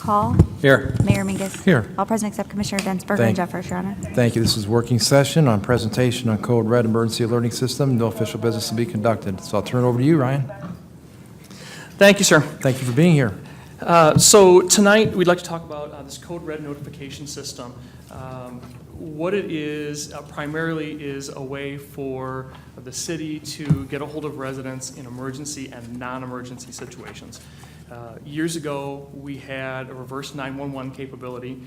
Call. Here. Mayor Mingus. Here. All present except Commissioner Densberger Thank- and Jeffers, Your Honor. Thank you. This is working session on presentation on Code Red Emergency Alerting System. No official business will be conducted. So I'll turn it over to you, Ryan. Thank you, sir. Thank you for being here. So tonight, we'd like to talk about this Code Red notification system. What it is primarily is a way for the city to get a hold of residents in emergency and non-emergency situations. Years ago, we had a reverse 911 capability.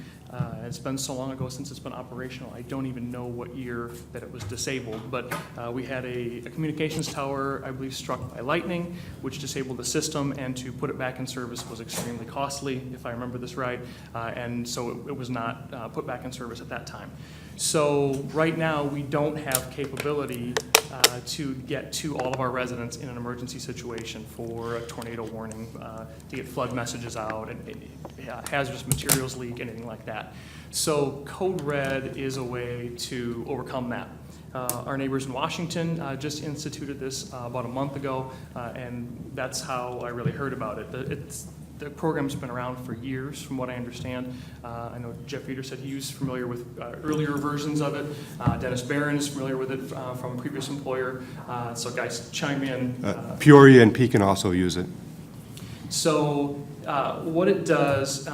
It's been so long ago since it's been operational, I don't even know what year that it was disabled, but we had a communications tower, I believe, struck by lightning, which disabled the system, and to put it back in service was extremely costly, if I remember this right, and so it was not put back in service at that time. So right now, we don't have capability to get to all of our residents in an emergency situation for a tornado warning, to get flood messages out, and hazardous materials leak, anything like that. So Code Red is a way to overcome that. Our neighbors in Washington just instituted this about a month ago, and that's how I really heard about it. The program's been around for years, from what I understand. I know Jeff Eater said he was familiar with earlier versions of it. Dennis Barron is familiar with it from a previous employer. So guys, chime in. Peoria and Pekin also use it. So what it does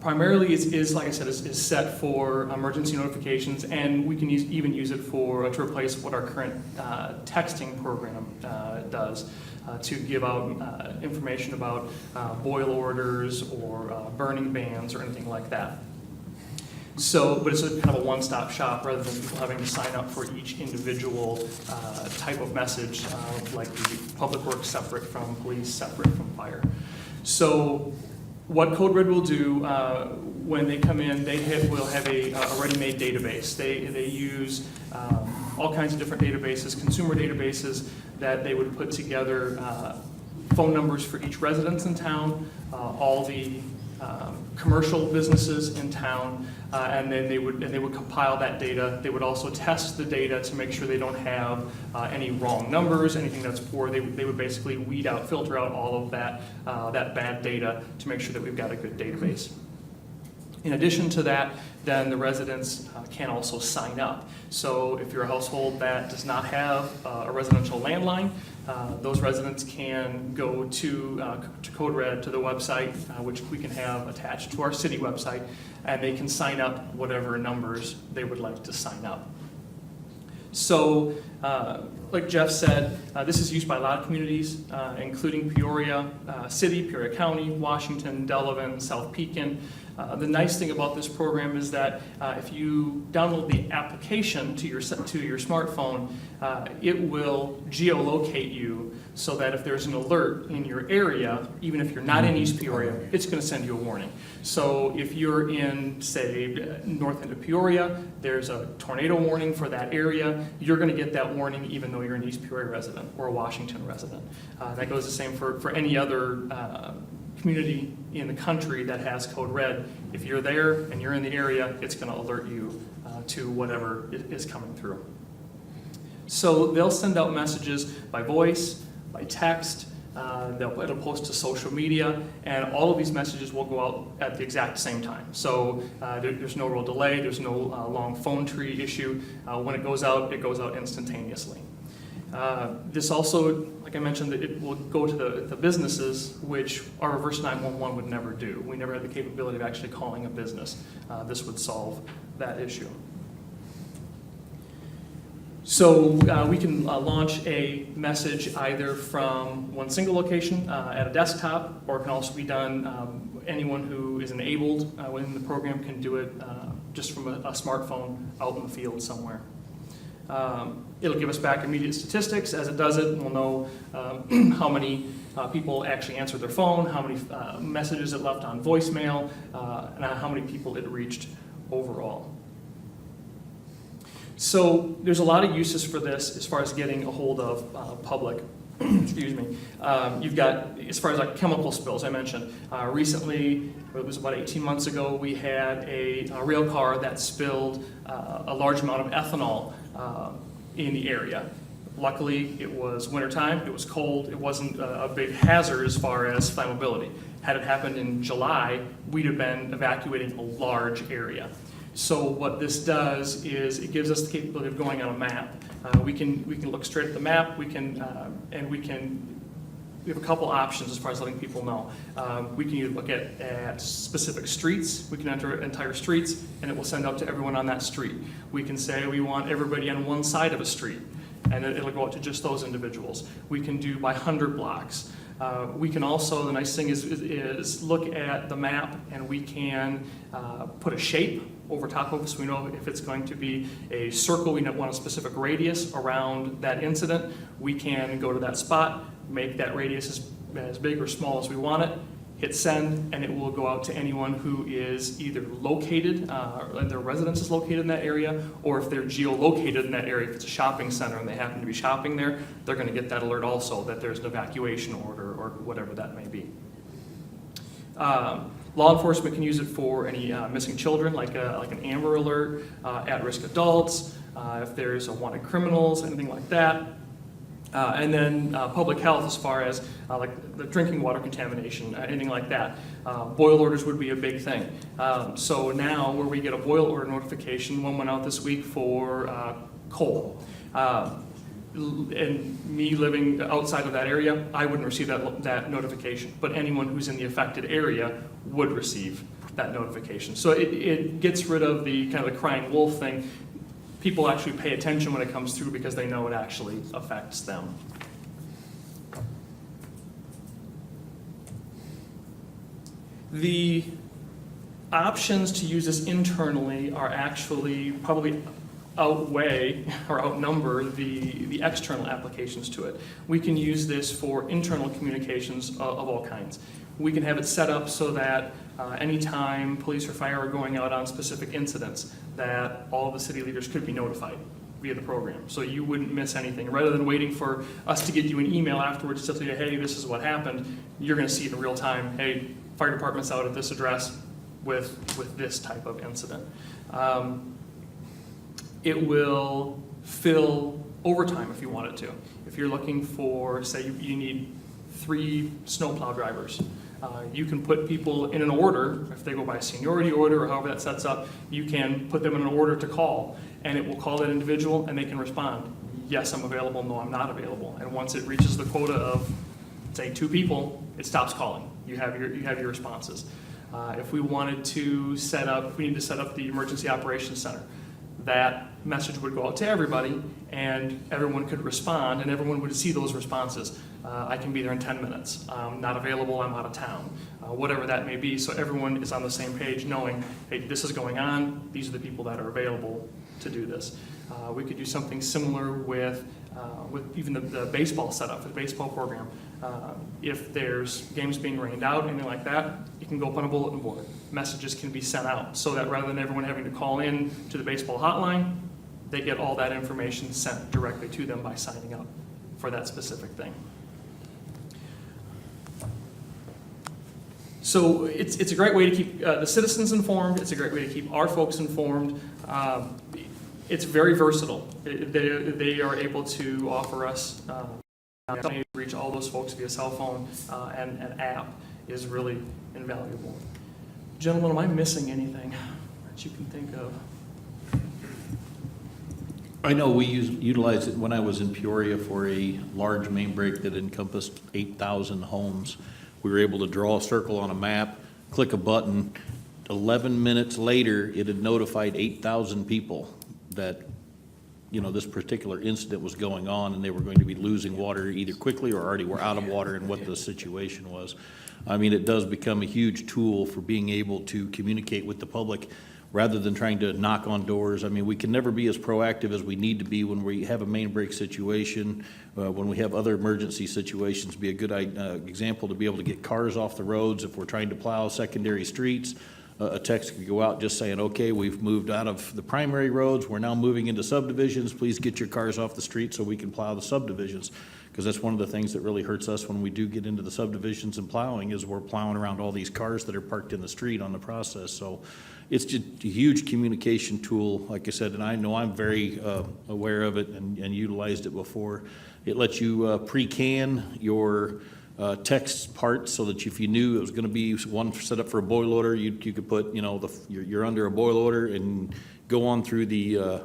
primarily is, like I said, is set for emergency notifications, and we can even use it to replace what our current texting program does. To give out information about boil orders or burning bans or anything like that. So, but it's a kind of a one-stop shop rather than people having to sign up for each individual type of message, like the public works separate from police, separate from fire. So what Code Red will do when they come in, will have a ready-made database. They use all kinds of different databases, consumer databases, that they would put together phone numbers for each residence in town, all the commercial businesses in town, and then they would compile that data. They would also test the data to make sure they don't have any wrong numbers, anything that's poor. They would basically filter out all of that bad data to make sure that we've got a good database. In addition to that, then the residents can also sign up. So if you're a household that does not have a residential landline, those residents can go to Code Red, to the website, which we can have attached to our city website, and they can sign up whatever numbers they would like to sign up. So, like Jeff said, this is used by a lot of communities, including Peoria City, Peoria County, Washington, Delavan, South Pekin. The nice thing about this program is that if you download the application to your smartphone, it will geolocate you so that if there's an alert in your area, even if you're not in East Peoria, it's going to send you a warning. So if you're in, say, north end of Peoria, there's a tornado warning for that area, you're going to get that warning even though you're an East Peoria resident or a Washington resident. That goes the same for any other community in the country that has Code Red. If you're there and you're in the area, it's going to alert you to whatever is coming through. So they'll send out messages by voice, by text, it'll post to social media, and all of these messages will go out at the exact same time. So there's no real delay, there's no long phone tree issue. When it goes out instantaneously. This also, like I mentioned, it will go to the businesses, which our reverse 911 would never do. We never had the capability of actually calling a business. This would solve that issue. So we can launch a message either from one single location at a desktop, or it can also be done, anyone who is enabled within the program can do it just from a smartphone out in the field somewhere. It'll give us back immediate statistics. As it does it, we'll know how many people actually answered their phone, how many messages it left on voicemail, and how many people it reached overall. So there's a lot of uses for this as far as getting a hold of public. Excuse me. You've got, as far as like chemical spills, I mentioned, recently, it was about 18 months ago, we had a rail car that spilled a large amount of ethanol in the area. Luckily, it was wintertime, it was cold, it wasn't a big hazard as far as flammability. Had it happened in July, we'd have been evacuating a large area. So what this does is it gives us the capability of going on a map. We can look straight at the map, we have a couple options as far as letting people know. We can either look at specific streets, we can enter entire streets, and it will send out to everyone on that street. We can say we want everybody on one side of a street, and it'll go out to just those individuals. We can do by 100 blocks. We can also, the nice thing is look at the map, and we can put a shape over top of it, so we know if it's going to be a circle, we want a specific radius around that incident. We can go to that spot, make that radius as big or small as we want it, hit send, and it will go out to anyone who is either located, their residence is located in that area, or if they're geolocated in that area, if it's a shopping center and they happen to be shopping there, they're going to get that alert also that there's an evacuation order or whatever that may be. Law enforcement can use it for any missing children, like an Amber Alert, at-risk adults, if there's a wanted criminals, anything like that. And then public health, as far as like the drinking water contamination, anything like that. Boil orders would be a big thing. So now where we get a boil order notification, one went out this week for coal. And me living outside of that area, I wouldn't receive that notification, but anyone who's in the affected area would receive that notification. So it gets rid of the kind of the crying wolf thing. People actually pay attention when it comes through because they know it actually affects them. The options to use this internally are actually probably outweigh or outnumber the external applications to it. We can use this for internal communications of all kinds. We can have it set up so that anytime police or fire are going out on specific incidents, that all the city leaders could be notified via the program. So you wouldn't miss anything. Rather than waiting for us to get you an email afterwards to tell you, hey, this is what happened, you're going to see it in real time. Hey, fire department's out at this address with this type of incident. It will fill overtime if you wanted to. If you're looking for, say, you need 3 snowplow drivers, you can put people in an order. If they go by a seniority order or however that sets up, you can put them in an order to call, and it will call that individual and they can respond. Yes, I'm available. No, I'm not available. And once it reaches the quota of, say, 2 people, it stops calling. You have your responses. If we wanted to set up, we need to set up the emergency operations center. That message would go out to everybody, and everyone could respond, and everyone would see those responses. I can be there in 10 minutes. I'm not available, I'm out of town. Whatever that may be, so everyone is on the same page knowing, hey, this is going on, these are the people that are available to do this. We could do something similar with even the baseball setup, the baseball program. If there's games being rained out, anything like that, you can go up on a bulletin board. Messages can be sent out so that rather than everyone having to call in to the baseball hotline, they get all that information sent directly to them by signing up for that specific thing. So it's a great way to keep the citizens informed. It's a great way to keep our folks informed. It's very versatile. They are able to offer us reach all those folks via cell phone, and an app is really invaluable. Gentlemen, am I missing anything that you can think of? I know we utilized it when I was in Peoria for a large main break that encompassed 8,000 homes. We were able to draw a circle on a map, click a button. 11 minutes later, it had notified 8,000 people that, you know, this particular incident was going on and they were going to be losing water either quickly or already were out of water and what the situation was. I mean, it does become a huge tool for being able to communicate with the public rather than trying to knock on doors. I mean, we can never be as proactive as we need to be when we have a main break situation, when we have other emergency situations. Be a good example to be able to get cars off the roads if we're trying to plow secondary streets. a text could go out just saying, okay, we've moved out of the primary roads, we're now moving into subdivisions, please get your cars off the street so we can plow the subdivisions. Because that's one of the things that really hurts us when we do get into the subdivisions and plowing, is we're plowing around all these cars that are parked in the street on the process. So it's just a huge communication tool, like I said, and I know I'm very aware of it and utilized it before. It lets you pre-can your text parts so that if you knew it was going to be one set up for a boil loader, you could put, you know, you're under a boil loader and go on through the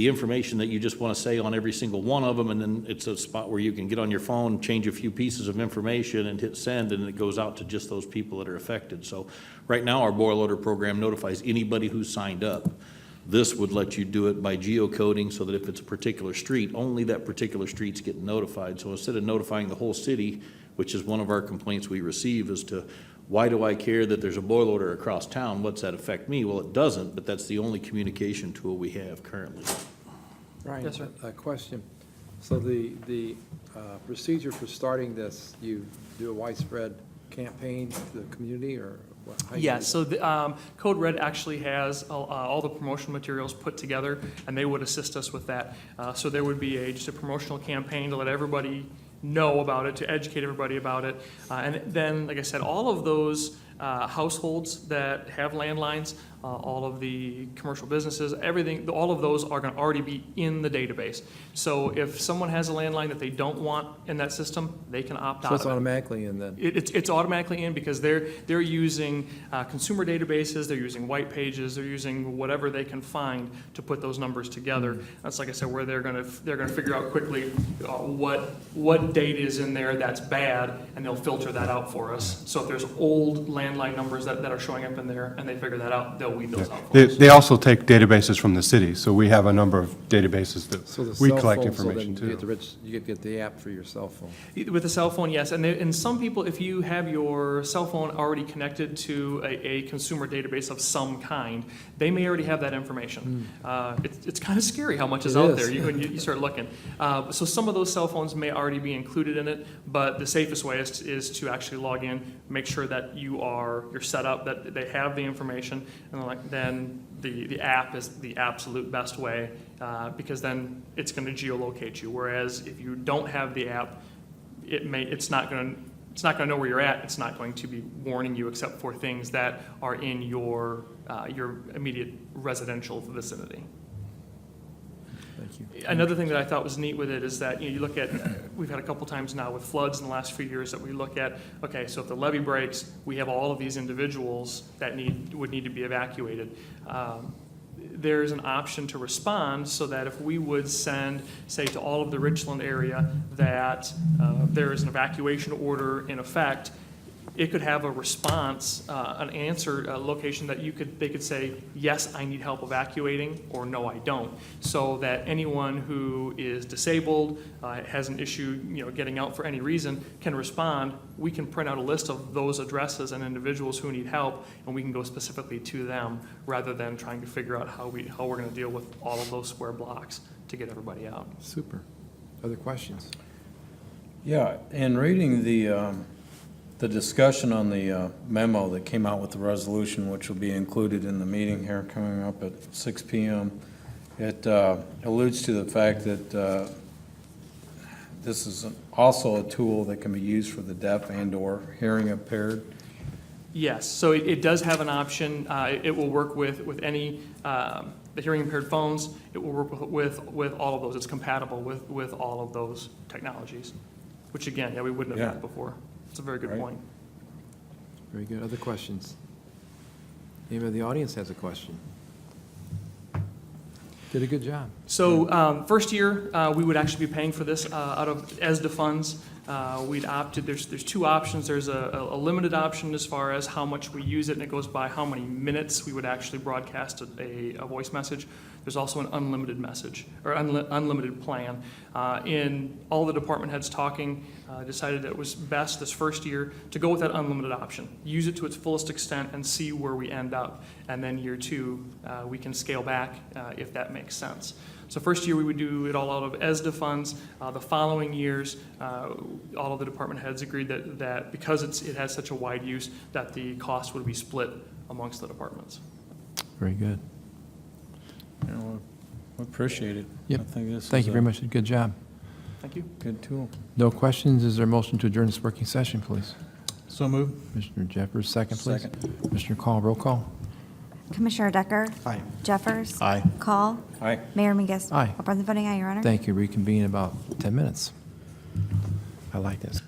information that you just want to say on every single one of them, and then it's a spot where you can get on your phone, change a few pieces of information and hit send, and it goes out to just those people that are affected. So right now our boil loader program notifies anybody who's signed up. This would let you do it by geocoding so that if it's a particular street, only that particular street's getting notified. So instead of notifying the whole city, which is one of our complaints we receive as to why do I care that there's a boil loader across town? What's that affect me? Well, it doesn't, but that's the only communication tool we have currently. Ryan, Yes, sir. a question. So the procedure for starting this, you do a widespread campaign to the community, or what? How you do Yes, that? so the, Code Red actually has all the promotional materials put together, and they would assist us with that. So there would be just a promotional campaign to let everybody know about it, to educate everybody about it. And then, like I said, all of those households that have landlines, all of the commercial businesses, everything, all of those are going to already be in the database. So if someone has a landline that they don't want in that system, they can opt So out it's of it. automatically in then? It's automatically in because they're using consumer databases, they're using white pages, they're using whatever they can find to put those numbers together. That's, like I said, where they're gonna figure out quickly what data is in there that's bad, and they'll filter that out for us. So if there's old landline numbers that are showing up in there and they figure that out, they'll weed those out for us. They also take databases from the city, so we have a number of databases So the that we cell collect phone, so information then you too. get the app for your cell phone. With a cell phone, yes, and some people, if you have your cell phone already connected to a consumer database of some kind, they may already have that information. It's kind of scary how much is It out is. there when you start looking. So some of those cell phones may already be included in it, but the safest way is to actually log in, make sure that you're set up, that they have the information, and then the app is the absolute best way, because then it's going to geolocate you. Whereas if you don't have the app, it's not going to know where you're at. It's not going to be warning you except for things that are in your immediate residential vicinity. Thank you. Another thing that I thought was neat with it is that, you look at, we've had a couple times now with floods in the last few years that we look at, okay, so if the levee breaks, we have all of these individuals that would need to be evacuated. There's an option to respond so that if we would send, say, to all of the Richland area that there is an evacuation order in effect, it could have a response, an answer, a location that they could say, yes, I need help evacuating, or no, I don't. So that anyone who is disabled, has an issue, getting out for any reason, can respond. We can print out a list of those addresses and individuals who need help, and we can go specifically to them, rather than trying to figure out how we're gonna deal with all of those square blocks to get everybody out. Super. Other questions? Yeah, in reading the discussion on the memo that came out with the resolution, which will be included in the meeting here coming up at 6 p.m., it alludes to the fact that this is also a tool that can be used for the deaf and/or hearing impaired. Yes, so it does have an option. It will work with any, the hearing impaired phones. It will work with all of those. It's compatible with all of those technologies, which again, we wouldn't have had before. It's a very good Right. point. Very good. Other questions? Anybody in the audience has a question? Did a good job. So first year, we would actually be paying for this out of ESDA funds. We'd opted, there's two options. There's a limited option as far as how much we use it, and it goes by how many minutes we would actually broadcast a voice message. There's also an unlimited message, or unlimited plan. In all the department heads talking, decided that it was best this first year to go with that unlimited option. Use it to its fullest extent and see where we end up. And then year two, we can scale back if that makes sense. So first year, we would do it all out of ESDA funds. The following years, all of the department heads agreed that because it has such a wide use, that the cost would be split amongst the departments. Very good. You know, we appreciate it. Yep. I think this Thank is you a very much. Good job. Thank you. good tool. No questions. Is there a motion to adjourn this working session, please? So move. Commissioner Jeffers, second, please. Second. Commissioner Call, roll call. Commissioner Decker? Aye. Jeffers? Aye. Call? Aye. Mayor Mingus? Aye. All present voting aye, Your Honor. Thank you. Reconvene in about 10 minutes. I like this.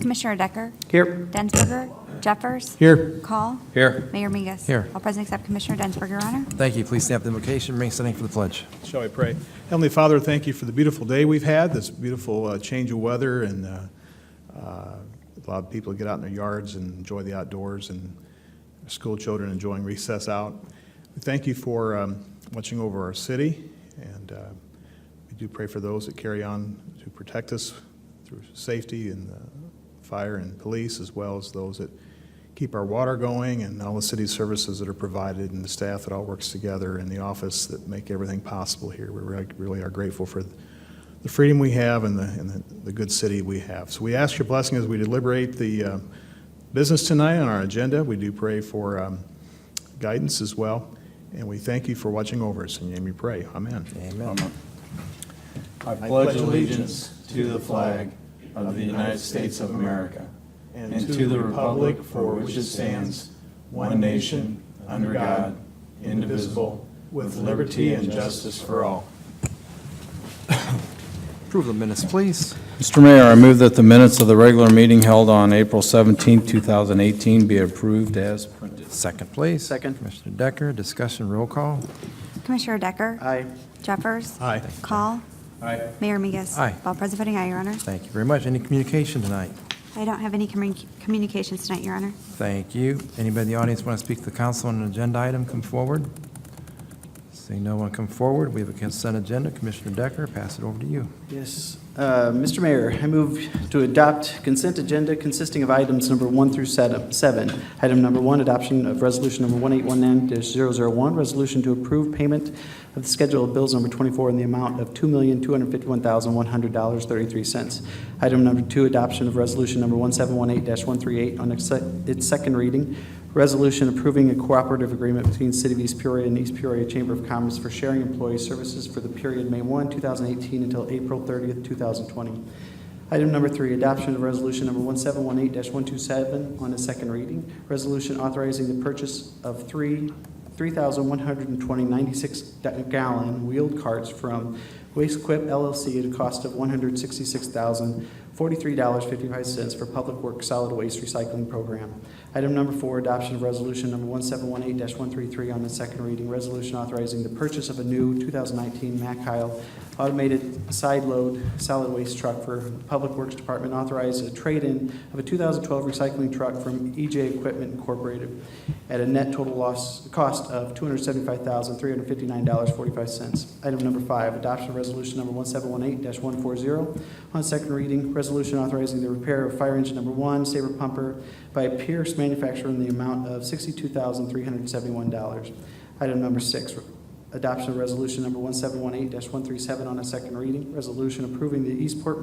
Commissioner Decker? Here. Densberger? Jeffers? Here. Call? Here. Mayor Mingus? Here. All present except Commissioner Densberger, Your Honor. Thank you. Please stand up the invocation. Remain standing for the pledge. Shall we pray? Heavenly Father, thank you for the beautiful day we've had, this beautiful change of weather, and allowed people to get out in their yards and enjoy the outdoors, and school children enjoying recess out. We thank you for watching over our city, and we do pray for those that carry on to protect us through safety and fire and police, as well as those that keep our water going, and all the city services that are provided, and the staff that all works together in the office that make everything possible here. We really are grateful for the freedom we have and the good city we have. So we ask your blessing as we deliberate the business tonight on our agenda. We do pray for guidance as well, and we thank you for watching over us. In your name we pray. Amen. Amen. I pledge allegiance to the flag of the United States of America and to the republic for which it stands, one nation, under God, indivisible, with liberty and justice for all. Approve the minutes, please. Mr. Mayor, I move that the minutes of the regular meeting held on April 17, 2018 be approved as printed. Second, please. Second. Commissioner Decker, discussion, roll call. Commissioner Decker? Aye. Jeffers? Aye. Call? Aye. Mayor Mingus? Aye. All present voting aye, Your Honor. Thank you very much. Any communication tonight? I don't have any communications tonight, Your Honor. Thank you. Anybody in the audience want to speak to the council on an agenda item, come forward. Seeing no one come forward, we have a consent agenda. Commissioner Decker, pass it over to you. Yes. Mr. Mayor, I move to adopt consent agenda consisting of items number 1 through 7. Item number 1, adoption of resolution number 1819-001, resolution to approve payment of the schedule of bills number 24 in the amount of $2,251,100.33. Item number 2, adoption of resolution number 1718-138 on its second reading. Resolution approving a cooperative agreement between City of East Peoria and East Peoria Chamber of Commerce for sharing employee services for the period May 1, 2018 until April 30th, 2020. Item number 3, adoption of resolution number 1718-127 on its second reading. Resolution authorizing the purchase of 3,120 96-gallon wheeled carts from Waste Quip LLC at a cost of $166,043.55 for Public Works Solid Waste Recycling Program. Item number 4, adoption of resolution number 1718-133 on the second reading. Resolution authorizing the purchase of a new 2019 Mack Heil automated side load solid waste truck for Public Works Department. Authorize a trade-in of a 2012 recycling truck from EJ Equipment Incorporated at a net total cost of $275,359.45. Item number 5, adoption of resolution number 1718-140 on second reading. Resolution authorizing the repair of fire engine number 1 Sabre pumper by Pierce Manufacturer in the amount of $62,371. Item number 6, adoption of resolution number 1718-137 on a second reading. Resolution approving the Eastport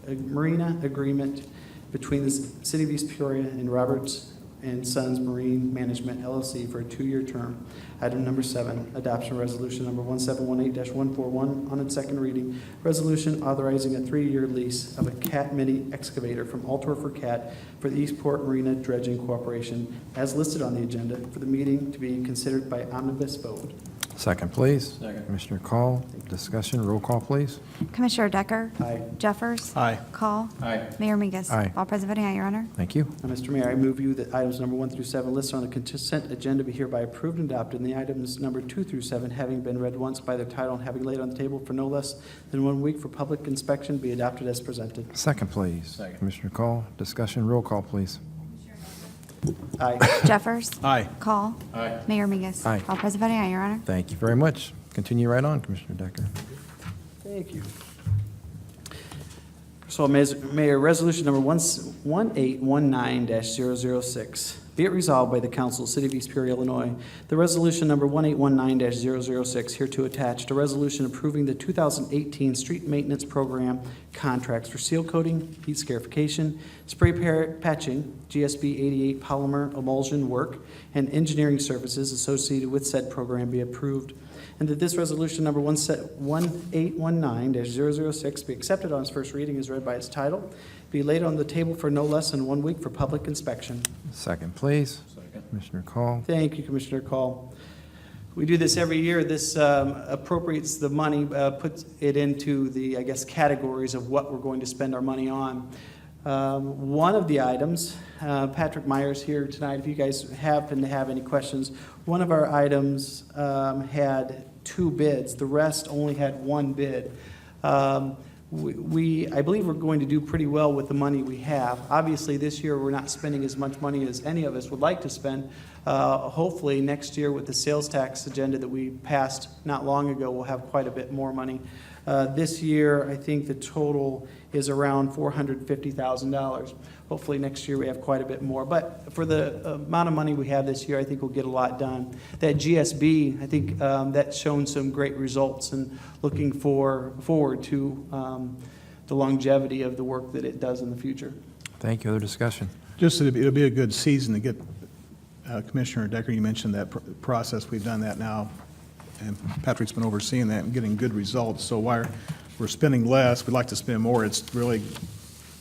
Marina agreement between the City of East Peoria and Roberts and Sons Marine Management LLC for a 2-year term. Item number 7, adoption of resolution number 1718-141 on its second reading. Resolution authorizing a 3-year lease of a Cat Mini excavator from Altor for Cat for the Eastport Marina Dredging Corporation as listed on the agenda for the meeting to be considered by omnibus vote. Second, please. Second. Commissioner Call, discussion, roll call, please. Commissioner Decker? Aye. Jeffers? Aye. Call? Aye. Mayor Mingus? Aye. All present voting aye, Your Honor. Thank you. Mr. Mayor, I move you that items number 1 through 7 listed on the consent agenda be hereby approved and adopted, and the items number 2 through 7, having been read once by their title and having laid on the table for no less than 1 week for public inspection, be adopted as presented. Second, please. Second. Commissioner Call, discussion, roll call, please. Aye. Jeffers? Aye. Call? Aye. Mayor Mingus? Aye. All present voting aye, Your Honor. Thank you very much. Continue right on, Commissioner Decker. Thank you. So, Mayor, resolution number 1819-006. Be it resolved by the Council of the City of East Peoria, Illinois, the resolution number 1819-006 hereto attached, a resolution approving the 2018 street maintenance program contracts for seal coating, heat scarification, spray patching, GSB 88 polymer emulsion work, and engineering services associated with said program be approved, and that this resolution number 1819-006 be accepted on its first reading as read by its title, be laid on the table for no less than 1 week for public inspection. Second, please. Second. Commissioner Call. Thank you, Commissioner Call. We do this every year. This appropriates the money, puts it into the, I guess, categories of what we're going to spend our money on. One of the items, Patrick Myers here tonight, if you guys happen to have any questions, one of our items had 2 bids. The rest only had 1 bid. I believe we're going to do pretty well with the money we have. Obviously, this year, we're not spending as much money as any of us would like to spend. Hopefully, next year with the sales tax agenda that we passed not long ago, we'll have quite a bit more money. This year, I think the total is around $450,000. Hopefully, next year we have quite a bit more. But for the amount of money we have this year, I think we'll get a lot done. That GSB, I think that's shown some great results, and looking forward to the longevity of the work that it does in the future. Thank you. Other discussion? Just, it'll be a good season to get, Commissioner Decker, you mentioned that process. We've done that now, and Patrick's been overseeing that and getting good results. So while we're spending less, we'd like to spend more. It's really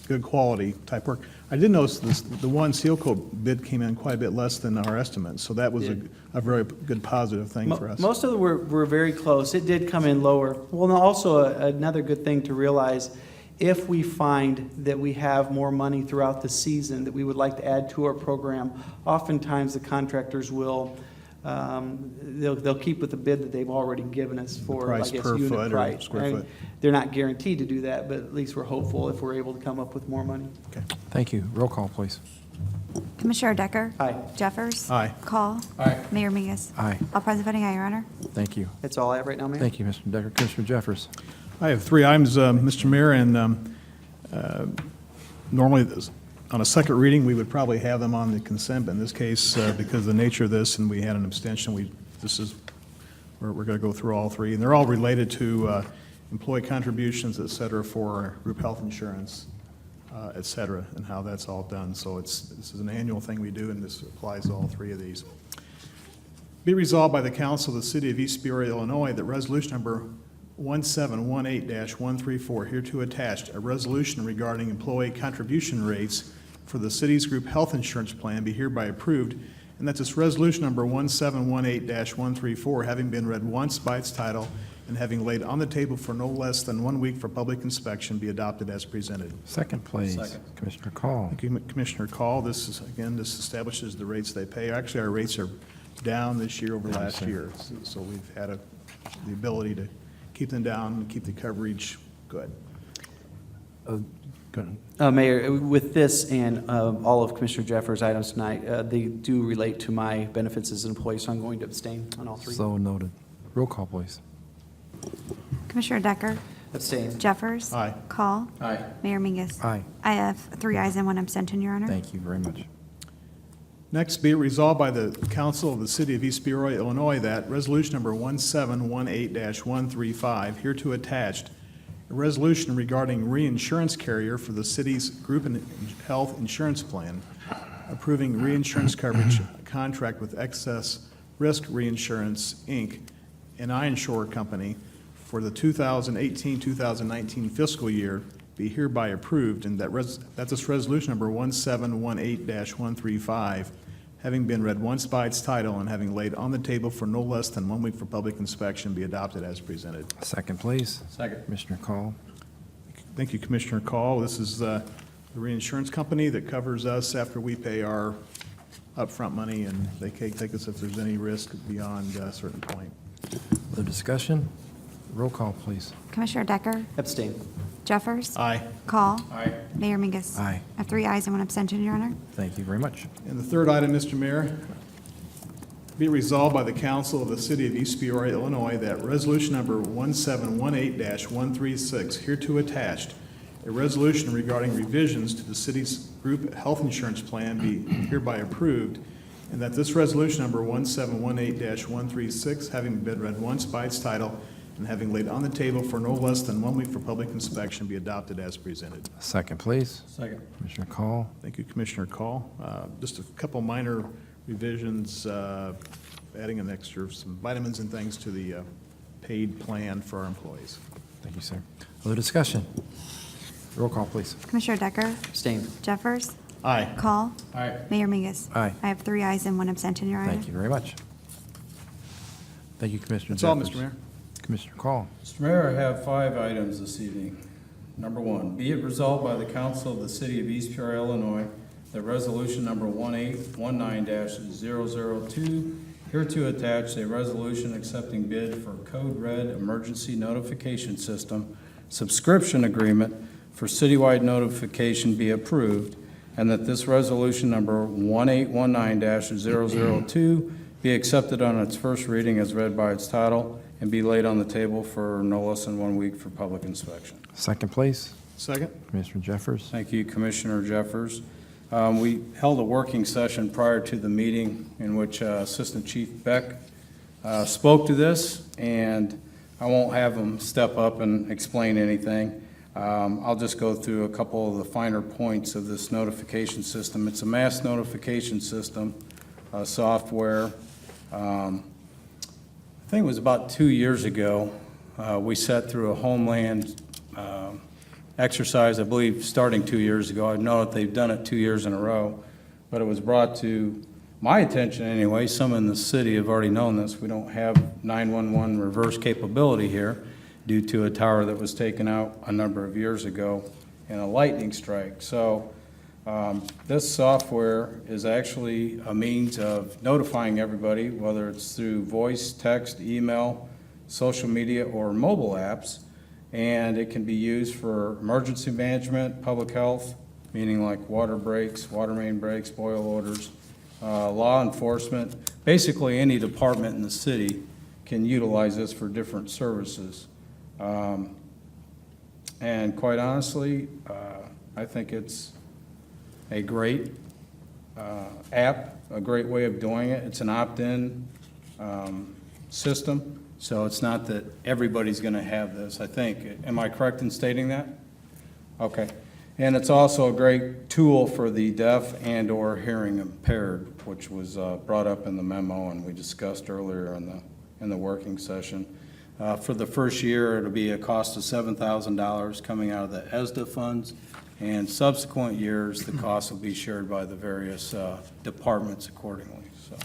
good quality type work. I did notice the one seal coat bid came in quite a bit less than our estimates, so that was a very good positive thing for us. Most of them were very close. It did come in lower. Well, and also another good thing to realize, if we find that we have more money throughout the season that we would like to add to our program, oftentimes the contractors will, they'll keep with the bid that they've already given us for, I price guess, per unit foot or price. square And foot. they're not guaranteed to do that, but at least we're hopeful if we're able to come up with more money. Thank you. Roll call, please. Commissioner Decker? Aye. Jeffers? Aye. Call? Aye. Mayor Mingus? Aye. All present voting aye, Your Honor. Thank you. That's all I have right now, Mayor. Thank you, Mr. Decker. Commissioner Jeffers? I have 3 items, Mr. Mayor, and normally on a second reading, we would probably have them on the consent, but in this case, because of the nature of this and we had an abstention, we're going to go through all 3. And they're all related to employee contributions, et cetera, for group health insurance, et cetera, and how that's all done. So this is an annual thing we do, and this applies to all 3 of these. Be resolved by the Council of the City of East Peoria, Illinois, that resolution number 1718-134, hereto attached, a resolution regarding employee contribution rates for the city's group health insurance plan be hereby approved, and that this resolution number 1718-134, having been read once by its title and having laid on the table for no less than 1 week for public inspection, be adopted as presented. Second, please. Second. Commissioner Call? Thank you, Commissioner Call. This establishes the rates they pay. Actually, our rates are down this year over last year, so we've had the ability to keep them down and keep the coverage good. Go ahead. Mayor, with this and all of Commissioner Jeffers' items tonight, they do relate to my benefits as an employee, so I'm going to abstain on all 3. So noted. Roll call, please. Commissioner Decker? Abstain. Jeffers? Aye. Call? Aye. Mayor Mingus? Aye. I have 3 ayes and 1 abstention, Your Honor. Thank you very much. Next, be it resolved by the Council of the City of East Peoria, Illinois, that resolution number 1718-135, hereto attached, a resolution regarding reinsurance carrier for the city's group and health insurance plan, approving reinsurance coverage contract with Excess Risk Reinsurance, Inc., an I-Insure company, for the 2018-2019 fiscal year, be hereby approved, and that's this resolution number 1718-135, having been read once by its title and having laid on the table for no less than 1 week for public inspection, be adopted as presented. Second, please. Second. Commissioner Call? Thank you, Commissioner Call. This is the reinsurance company that covers us after we pay our upfront money, and they can't take us if there's any risk beyond a certain point. Other discussion? Roll call, please. Commissioner Decker? Abstain. Jeffers? Aye. Call? Aye. Mayor Mingus? Aye. I have 3 ayes and 1 abstention, Your Honor. Thank you very much. And the third item, Mr. Mayor, be resolved by the Council of the City of East Peoria, Illinois, that resolution number 1718-136, hereto attached, a resolution regarding revisions to the city's group health insurance plan be hereby approved, and that this resolution number 1718-136, having been read once by its title and having laid on the table for no less than 1 week for public inspection, be adopted as presented. Second, please. Second. Commissioner Call? Thank you, Commissioner Call. Just a couple minor revisions, adding an extra, some vitamins and things to the paid plan for our employees. Thank you, sir. Other discussion? Roll call, please. Commissioner Decker? Abstain. Jeffers? Aye. Call? Aye. Mayor Mingus? Aye. I have 3 ayes and 1 abstention, Your Honor. Thank you very much. Thank you, Commissioner That's all, Jeffers. Mr. Mayor. Commissioner Call? Mr. Mayor, I have 5 items this evening. Number one, be it resolved by the council of the city of East Peoria, Illinois, that resolution number 1819-002, hereto attached, a resolution accepting bid for Code Red Emergency Notification System subscription agreement for citywide notification be approved, and that this resolution number 1819-002 be accepted on its first reading as read by its title and be laid on the table for no less than 1 week for public inspection. Second, please. Second? Commissioner Jeffers. Thank you, Commissioner Jeffers. We held a working session prior to the meeting in which Assistant Chief Beck spoke to this, and I won't have him step up and explain anything. I'll just go through a couple of the finer points of this notification system. It's a mass notification system software. I think it was about 2 years ago, we sat through a Homeland exercise, I believe, starting 2 years ago. I know that they've done it 2 years in a row, but it was brought to my attention anyway. Some in the city have already known this. We don't have 911 reverse capability here due to a tower that was taken out a number of years ago in a lightning strike. So this software is actually a means of notifying everybody, whether it's through voice, text, email, social media, or mobile apps, and it can be used for emergency management, public health, meaning like water breaks, water main breaks, boil orders, law enforcement. Basically, any department in the city can utilize this for different services. And quite honestly, I think it's a great app, a great way of doing it. It's an opt-in system, so it's not that everybody's going to have this, I think. Am I correct in stating that? Okay. And it's also a great tool for the deaf and/or hearing impaired, which was brought up in the memo and we discussed earlier in the working session. For the first year, it'll be a cost of $7,000 coming out of the ESDA funds, and subsequent years, the cost will be shared by the various departments accordingly. So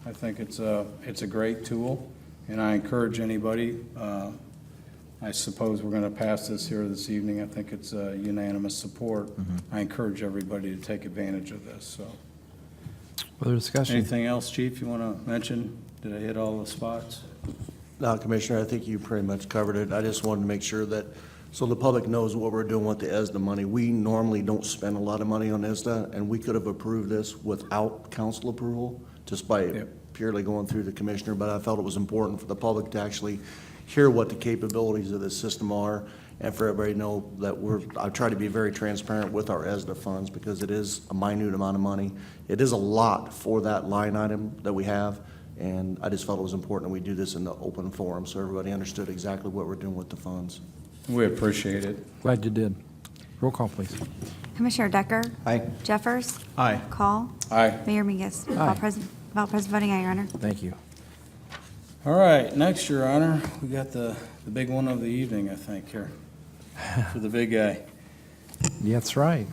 I think it's a great tool, and I encourage anybody, I suppose we're going to pass this here this evening. I think it's unanimous support. I encourage everybody to take advantage of this. So, Further discussion? anything else, Chief, you want to mention? Did I hit all the spots? No, Commissioner, I think you pretty much covered it. I just wanted to make sure that, so the public knows what we're doing with the ESDA money. We normally don't spend a lot of money on ESDA, and we could have approved this without council approval, just by purely going through the commissioner, but I felt it was important for the public to actually hear what the capabilities of this system are, and for everybody to know that I try to be very transparent with our ESDA funds, because it is a minute amount of money. It is a lot for that line item that we have, and I just felt it was important that we do this in the open forum so everybody understood exactly what we're doing with the funds. We appreciate it. Glad you did. Roll call, please. Commissioner Decker? Aye. Jeffers? Aye. Call? Aye. Mayor Mingus? Aye. All present voting aye, Your Honor. Thank you. All right, next, Your Honor, we got the big one of the evening, I think, here, for the big guy. Yeah, that's right.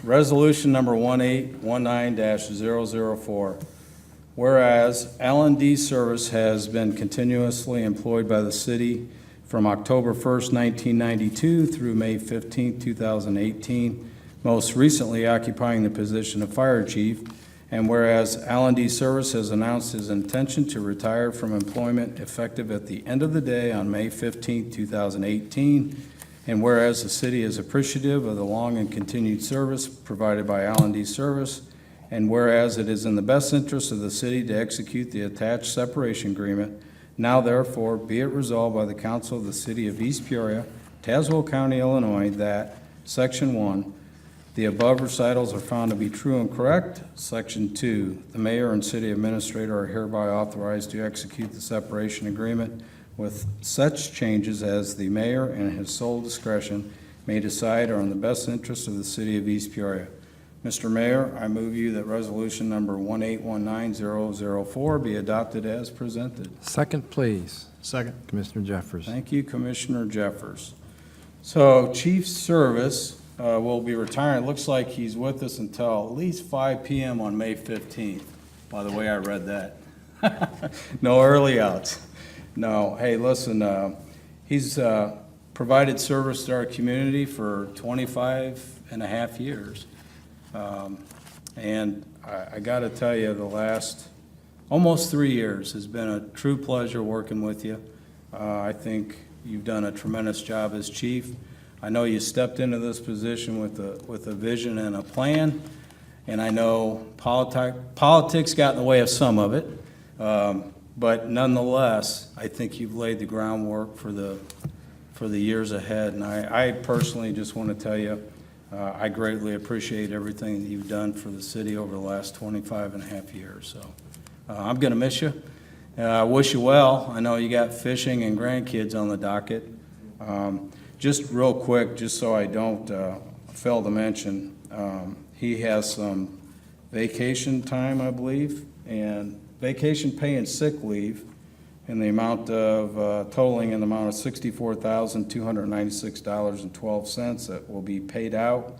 Resolution number 1819-004. Whereas L&D Service has been continuously employed by the city from October 1st, 1992 through May 15th, 2018, most recently occupying the position of fire chief. And whereas L&D Service has announced his intention to retire from employment effective at the end of the day on May 15th, 2018. And whereas the city is appreciative of the long and continued service provided by L&D Service. And whereas it is in the best interest of the city to execute the attached separation agreement, now therefore be it resolved by the council of the city of East Peoria, Tazewell County, Illinois, that Section 1, the above recitals are found to be true and correct. Section 2, the mayor and city administrator are hereby authorized to execute the separation agreement with such changes as the mayor in his sole discretion may decide are in the best interest of the city of East Peoria. Mr. Mayor, I move you that resolution number 1819-004 be adopted as presented. Second, please. Second. Commissioner Jeffers. Thank you, Commissioner Jeffers. So Chief Service will be retiring. It looks like he's with us until at least 5 p.m. on May 15th, by the way I read that. No early outs. No, hey, listen, he's provided service to our community for 25 and a half years. And I got to tell you, the last almost 3 years has been a true pleasure working with you. I think you've done a tremendous job as chief. I know you stepped into this position with a vision and a plan, and I know politics got in the way of some of it, but nonetheless, I think you've laid the groundwork for the years ahead. And I personally just want to tell you, I greatly appreciate everything that you've done for the city over the last 25 and a half years. So I'm going to miss you. I wish you well. I know you got fishing and grandkids on the docket. Just real quick, just so I don't fail to mention, he has some vacation time, I believe, and vacation pay and sick leave in the amount of, totaling in the amount of $64,296.12 that will be paid out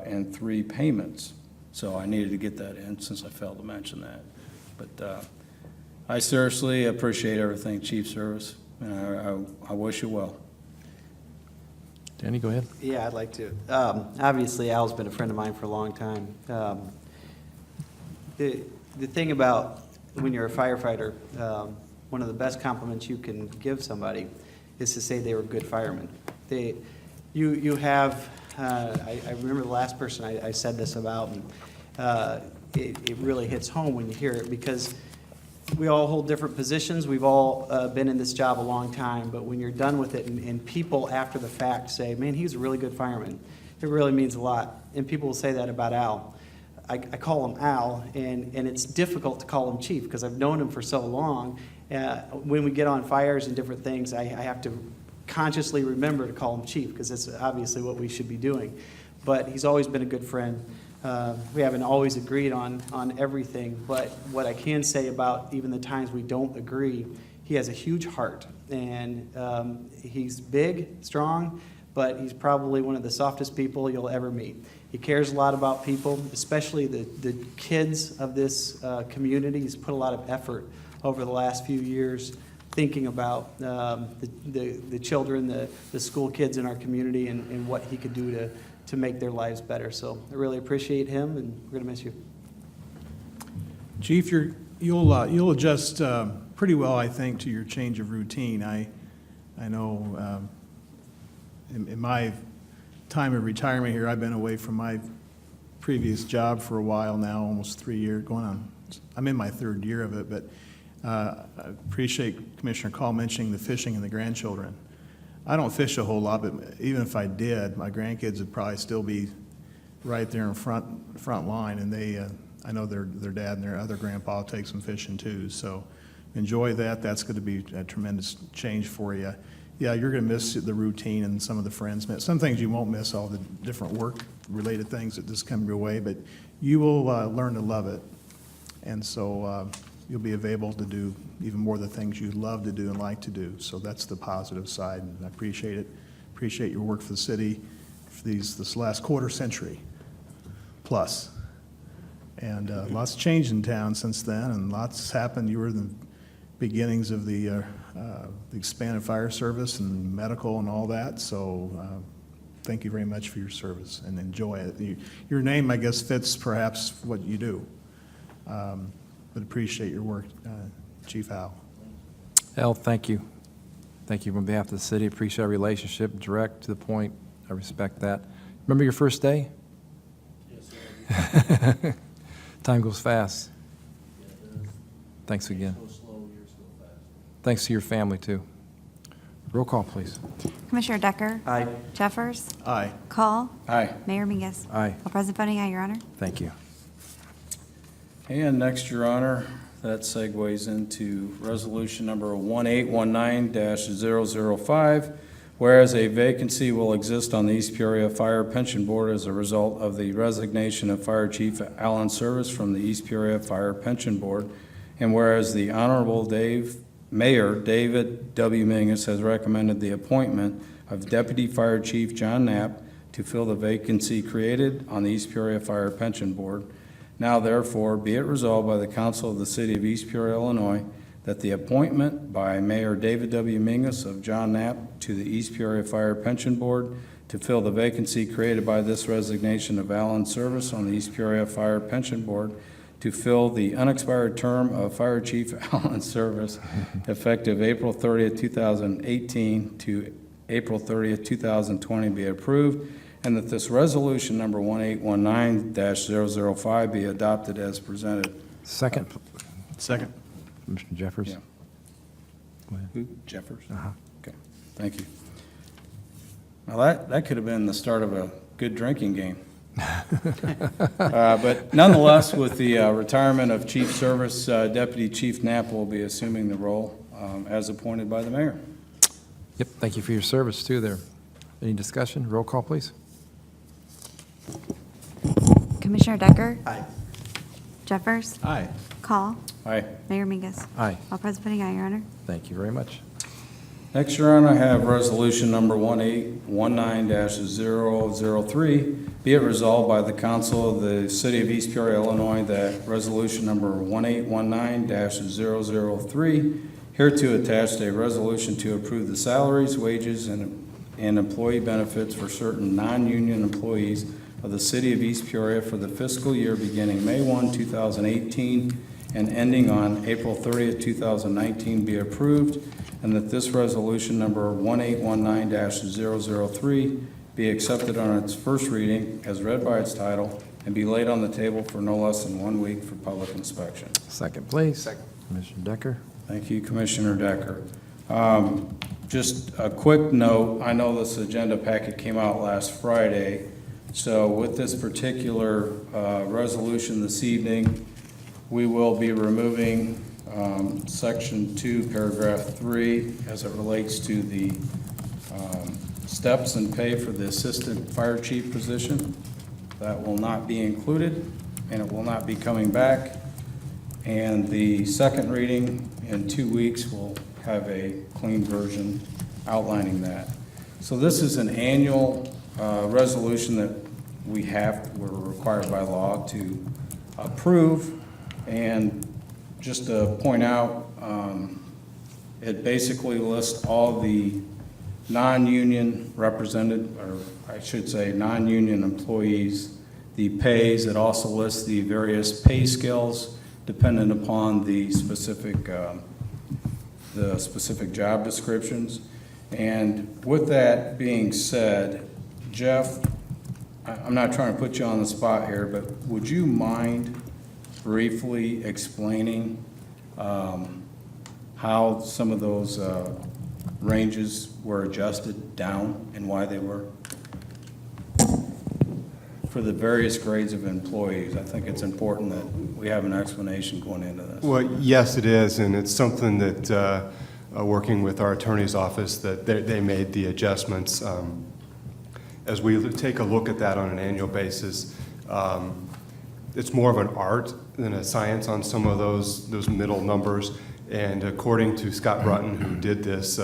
in 3 payments. So I needed to get that in since I failed to mention that. But I seriously appreciate everything, Chief Service, and I wish you well. Danny, go ahead. Yeah, I'd like to. Obviously, Al's been a friend of mine for a long time. The thing about when you're a firefighter, one of the best compliments you can give somebody is to say they were good firemen. You have, I remember the last person I said this about, and it really hits home when you hear it, because we all hold different positions. We've all been in this job a long time, but when you're done with it and people after the fact say, man, he was a really good fireman, it really means a lot. And people will say that about Al. I call him Al, and it's difficult to call him Chief because I've known him for so long. When we get on fires and different things, I have to consciously remember to call him Chief because it's obviously what we should be doing. But he's always been a good friend. We haven't always agreed on everything, but what I can say about even the times we don't agree, he has a huge heart, and he's big, strong, but he's probably one of the softest people you'll ever meet. He cares a lot about people, especially the kids of this community. He's put a lot of effort over the last few years thinking about the children, the school kids in our community, and what he could do to make their lives better. So I really appreciate him, and we're going to miss you. Chief, you'll adjust pretty well, I think, to your change of routine. I know in my time of retirement here, I've been away from my previous job for a while now, almost 3 years, going on. I'm in my 3rd year of it, but I appreciate Commissioner Call mentioning the fishing and the grandchildren. I don't fish a whole lot, but even if I did, my grandkids would probably still be right there in front line, and I know their dad and their other grandpa takes them fishing too. So enjoy that. That's going to be a tremendous change for you. Yeah, you're going to miss the routine and some of the friends. Some things you won't miss, all the different work-related things that just come your way, but you will learn to love it. And so you'll be available to do even more of the things you love to do and like to do. So that's the positive side, and I appreciate it. Appreciate your work for the city for this last quarter century plus. And lots changed in town since then, and lots happened. You were in the beginnings of the expanded fire service and medical and all that. So thank you very much for your service, and enjoy it. Your name, I guess, fits perhaps what you do. But appreciate your work, Chief Al. Al, thank you. Thank you on behalf of the city. Appreciate our relationship, direct to the point. I respect that. Remember your first day? Yes, sir. Time goes fast. Yeah, it does. Thanks again. Years go slow, years go fast. Thanks to your family, too. Roll call, please. Commissioner Decker? Aye. Jeffers? Aye. Call? Aye. Mayor Mingus? Aye. All present voting aye, Your Honor. Thank you. And next, Your Honor, that segues into resolution number 1819-005, whereas a vacancy will exist on the East Peoria Fire Pension Board as a result of the resignation of Fire Chief Alan Service from the East Peoria Fire Pension Board, and whereas the Honorable Mayor David W. Mingus has recommended the appointment of Deputy Fire Chief John Knapp to fill the vacancy created on the East Peoria Fire Pension Board. Now therefore, be it resolved by the Council of the City of East Peoria, Illinois, that the appointment by Mayor David W. Mingus of John Knapp to the East Peoria Fire Pension Board to fill the vacancy created by this resignation of Alan Service on the East Peoria Fire Pension Board to fill the unexpired term of Fire Chief Alan Service effective April 30th, 2018 to April 30th, 2020 be approved, and that this resolution number 1819-005 be adopted as presented. Second. Second. Commissioner Jeffers? Yeah. Go ahead. Who? Jeffers? Uh-huh. Okay, thank you. Well, that could have been the start of a good drinking game. But nonetheless, with the retirement of Chief Service, Deputy Chief Knapp will be assuming the role as appointed by the mayor. Yep, thank you for your service, too, there. Any discussion? Roll call, please. Commissioner Decker? Aye. Jeffers? Aye. Call? Aye. Mayor Mingus? Aye. All present voting aye, Your Honor. Thank you very much. Next, Your Honor, I have resolution number 1819-003. Be it resolved by the council of the city of East Peoria, Illinois, that resolution number 1819-003, hereto attached a resolution to approve the salaries, wages, and employee benefits for certain non-union employees of the city of East Peoria for the fiscal year beginning May 1, 2018, and ending on April 30th, 2019 be approved, and that this resolution number 1819-003 be accepted on its first reading as read by its title and be laid on the table for no less than 1 week for public inspection. Second, please. Second. Commissioner Decker? Thank you, Commissioner Decker. Just a quick note, I know this agenda packet came out last Friday, so with this particular resolution this evening, we will be removing Section 2, Paragraph 3, as it relates to the steps and pay for the Assistant Fire Chief position. That will not be included, and it will not be coming back. And the second reading in 2 weeks will have a clean version outlining that. So this is an annual resolution that we're required by law to approve. And just to point out, it basically lists all the non-union represented, or I should say, non-union employees, the pays. It also lists the various pay scales dependent upon the specific job descriptions. And with that being said, Jeff, I'm not trying to put you on the spot here, but would you mind briefly explaining how some of those ranges were adjusted down and why they were? For the various grades of employees, I think it's important that we have an explanation going into this. Well, yes, it is, and it's something that, working with our attorney's office, that they made the adjustments. As we take a look at that on an annual basis, it's more of an art than a science on some of those middle numbers. And according to Scott Brutton, who did this,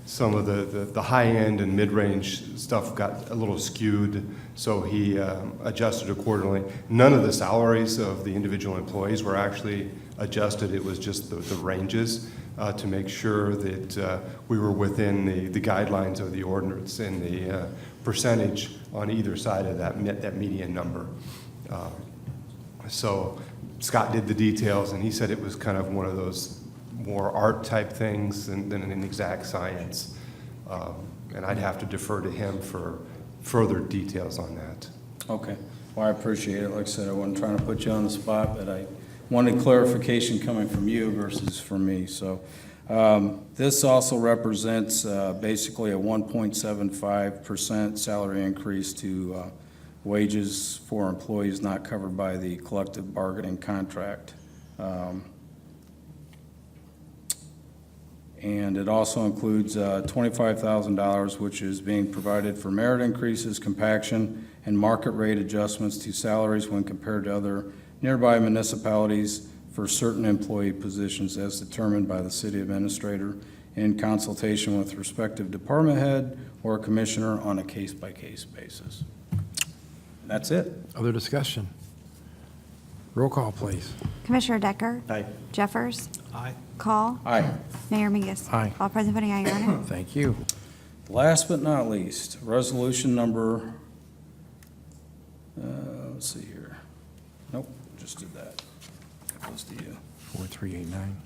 some of the high-end and mid-range stuff got a little skewed, so he adjusted accordingly. None of the salaries of the individual employees were actually adjusted. It was just the ranges to make sure that we were within the guidelines of the ordinance and the percentage on either side of that median number. So Scott did the details, and he said it was kind of one of those more art-type things than an exact science. And I'd have to defer to him for further details on that. Okay. Well, I appreciate it. Like I said, I wasn't trying to put you on the spot, but I wanted clarification coming from you versus from me. So this also represents basically a 1.75% salary increase to wages for employees not covered by the collective bargaining contract. And it also includes $25,000, which is being provided for merit increases, compaction, and market rate adjustments to salaries when compared to other nearby municipalities for certain employee positions as determined by the city administrator in consultation with respective department head or commissioner on a case-by-case basis. That's it. Other discussion? Roll call, please. Commissioner Decker? Aye. Jeffers? Aye. Call? Aye. Mayor Mingus? Aye. All present voting aye, Your Honor. Thank you. Last but not least, resolution number, let's see here. Nope, just did that. Goes to you. 4389.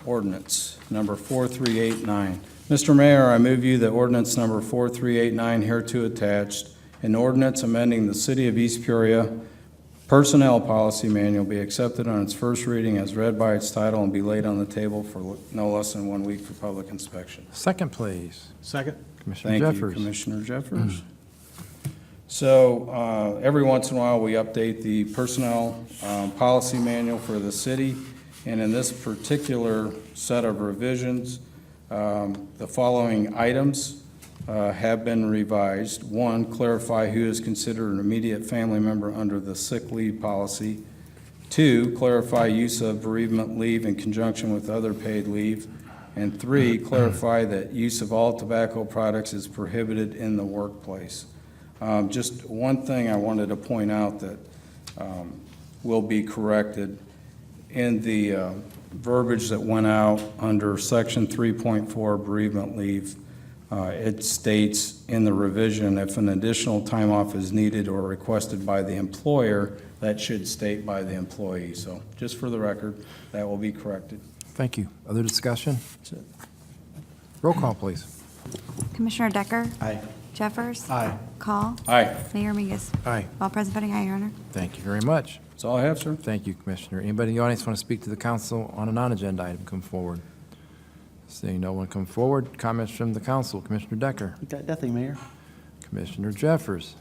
Ordinance number 4389. Mr. Mayor, I move you that ordinance number 4389 hereto attached, an ordinance amending the City of East Peoria Personnel Policy Manual be accepted on its first reading as read by its title and be laid on the table for no less than 1 week for public inspection. Second, please. Second? Commissioner Thank you, Jeffers. Commissioner Jeffers. So every once in a while, we update the personnel policy manual for the city, and in this particular set of revisions, the following items have been revised. 1, clarify who is considered an immediate family member under the sick leave policy. 2, clarify use of bereavement leave in conjunction with other paid leave. And 3, clarify that use of all tobacco products is prohibited in the workplace. Just one thing I wanted to point out that will be corrected in the verbiage that went out under Section 3.4 bereavement leave. It states in the revision, if an additional time off is needed or requested by the employer, that should state by the employee. So just for the record, that will be corrected. Thank you. Other discussion? Roll call, please. Commissioner Decker? Aye. Jeffers? Aye. Call? Aye. Mayor Mingus? Aye. All present voting aye, Your Honor. Thank you very much. That's all I have, sir. Thank you, Commissioner. Anybody in the audience want to speak to the council on a non-agenda item, come forward. Seeing no one come forward, comments from the council. Commissioner Decker. Got nothing, Mayor. Commissioner Jeffers.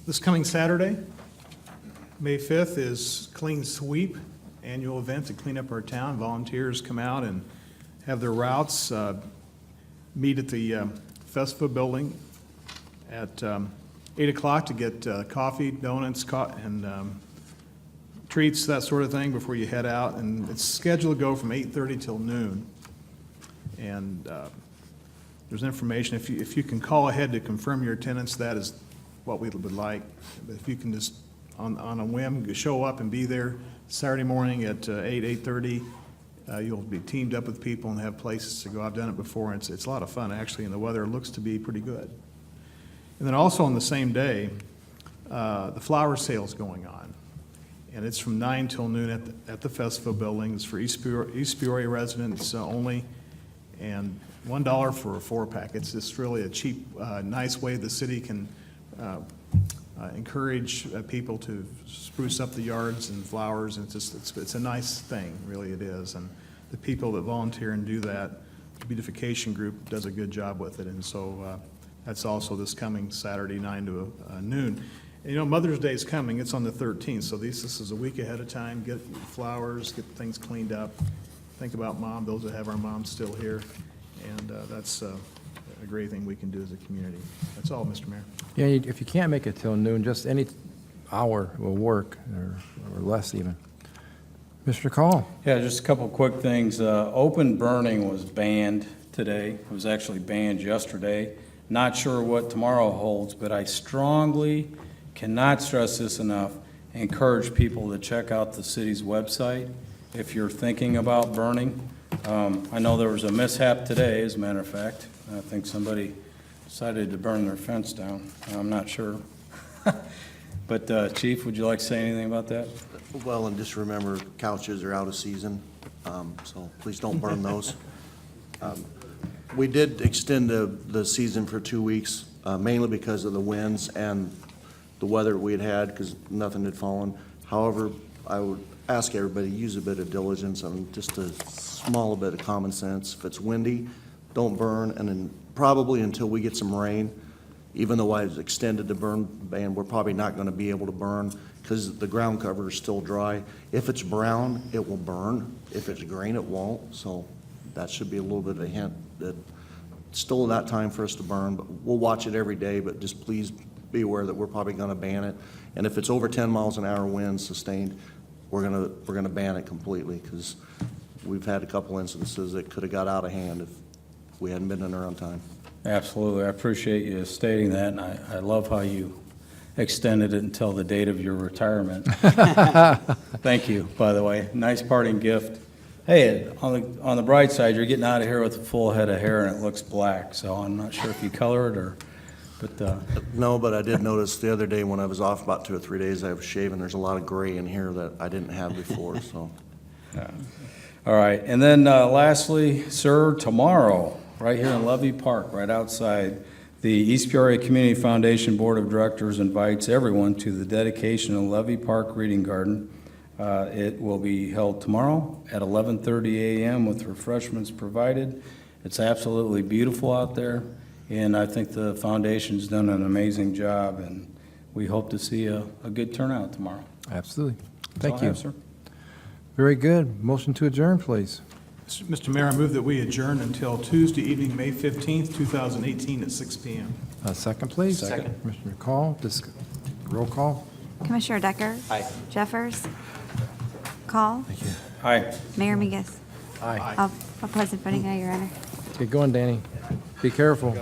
This coming Saturday, May 5th, is Clean Sweep, annual event to clean up our town. Volunteers come out and have their routes, meet at the festival building at 8 o'clock to get coffee, donuts, and treats, that sort of thing, before you head out. And it's scheduled to go from 8:30 till noon. And there's information, if you can call ahead to confirm your attendance, that is what we would like. But if you can just, on a whim, show up and be there Saturday morning at 8:30, you'll be teamed up with people and have places to go. I've done it before, and it's a lot of fun, actually, and the weather looks to be pretty good. And then also on the same day, the flower sale's going on, and it's from 9 till noon at the festival building. It's for East Peoria residents only, and $1 for a 4-pack. It's just really a cheap, nice way the city can encourage people to spruce up the yards and flowers, and it's a nice thing, really it is. And the people that volunteer and do that, the beautification group does a good job with it, and so that's also this coming Saturday, 9 to noon. And, you know, Mother's Day is coming. It's on the 13th, so this is a week ahead of time. Get flowers, get things cleaned up. Think about Mom, those that have our moms still here, and that's a great thing we can do as a community. That's all, Mr. Mayor. Yeah, if you can't make it till noon, just any hour will work, or less even. Mr. Call. Yeah, just a couple quick things. Open burning was banned today. It was actually banned yesterday. Not sure what tomorrow holds, but I strongly cannot stress this enough, encourage people to check out the city's website if you're thinking about burning. I know there was a mishap today, as a matter of fact. I think somebody decided to burn their fence down. I'm not sure. But Chief, would you like to say anything about that? Well, and just remember, couches are out of season, so please don't burn those. We did extend the season for 2 weeks, mainly because of the winds and the weather we had, because nothing had fallen. However, I would ask everybody to use a bit of diligence and just a small bit of common sense. If it's windy, don't burn, and then probably until we get some rain, even though I've extended the burn ban, we're probably not going to be able to burn because the ground cover is still dry. If it's brown, it will burn. If it's green, it won't. So that should be a little bit of a hint that it's still not time for us to burn, but we'll watch it every day. But just please be aware that we're probably going to ban it. And if it's over 10 miles an hour winds sustained, we're going to ban it completely, because we've had a couple instances that could have got out of hand if we hadn't been in there on time. Absolutely. I appreciate you stating that, and I love how you extended it until the date of your retirement. Thank you, by the way. Nice parting gift. Hey, on the bright side, you're getting out of here with a full head of hair and it looks black, so I'm not sure if you color it or, but, No, but I did notice the other day when I was off about 2 or 3 days, I was shaving, there's a lot of gray in here that I didn't have before, so. all right. And then lastly, sir, tomorrow, right here in Levy Park, right outside, the East Peoria Community Foundation Board of Directors invites everyone to the dedication of Levy Park Reading Garden. It will be held tomorrow at 11:30 a.m. with refreshments provided. It's absolutely beautiful out there, and I think the foundation's done an amazing job, and we hope to see a good turnout tomorrow. Absolutely. That's all Thank I you. have, sir. Very good. Motion to adjourn, please. Mr. Mayor, I move that we adjourn until Tuesday evening, May 15th, 2018 at 6 PM. Second, please. Second. Commissioner Call, roll call. Commissioner Decker? Aye. Jeffers? Call? Hi. Mayor Mingus? Aye. All present voting aye, Your Honor. Get going, Danny. Be careful.